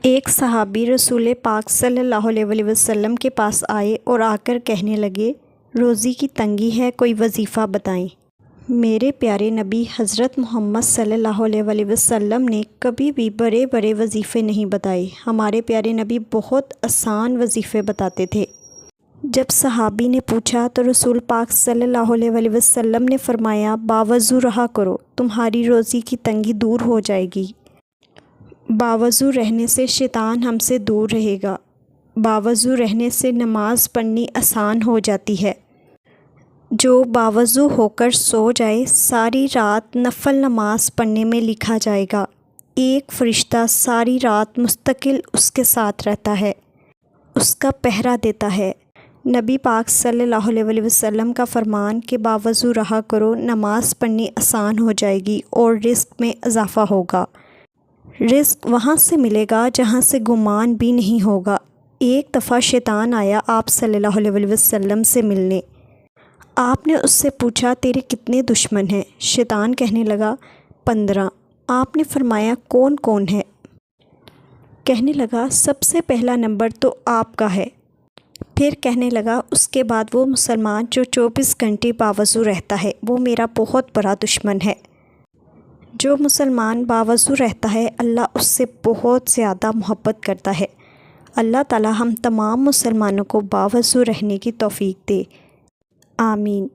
ایک صحابی رسول پاک صلی اللہ علیہ وسلم کے پاس آئے اور آ کر کہنے لگے، روزی کی تنگی ہے، کوئی وظیفہ بتائیں۔ میرے پیارے نبی حضرت محمد صلی اللہ علیہ وسلم نے کبھی بھی بڑے بڑے وظیفے نہیں بتائے۔ ہمارے پیارے نبی بہت آسان وظیفے بتاتے تھے۔ جب صحابی نے پوچھا تو رسول پاک صلی اللہ علیہ وسلم نے فرمایا، باوضو رہا کرو، تمہاری روزی کی تنگی دور ہو جائے گی۔ باوضو رہنے سے شیطان ہم سے دور رہے گا۔ باوضو رہنے سے نماز پڑھنی آسان ہو جاتی ہے۔ جو باوضو ہو کر سو جائے، ساری رات نفل نماز پڑھنے میں لکھا جائے گا۔ ایک فرشتہ ساری رات مستقل اس کے ساتھ رہتا ہے، اس کا پہرا دیتا ہے۔ نبی پاک صلی اللہ علیہ وسلم کا فرمان کہ باوضو رہا کرو، نماز پڑھنی آسان ہو جائے گی اور رزق میں اضافہ ہوگا۔ رزق وہاں سے ملے گا جہاں سے گمان بھی نہیں ہوگا۔ ایک دفعہ شیطان آیا آپ صلی اللہ علیہ وسلم سے ملنے۔ آپ نے اس سے پوچھا، تیرے کتنے دشمن ہیں؟ شیطان کہنے لگا، 15۔ آپ نے فرمایا، کون کون ہے؟ کہنے لگا، سب سے پہلا نمبر تو آپ کا ہے۔ پھر کہنے لگا، اس کے بعد وہ مسلمان جو 24 گھنٹے باوضو رہتا ہے، وہ میرا بہت بڑا دشمن ہے۔ جو مسلمان باوضو رہتا ہے، اللہ اس سے بہت زیادہ محبت کرتا ہے۔ اللہ تعالی ہم تمام مسلمانوں کو باوضو رہنے کی توفیق دے، آمین۔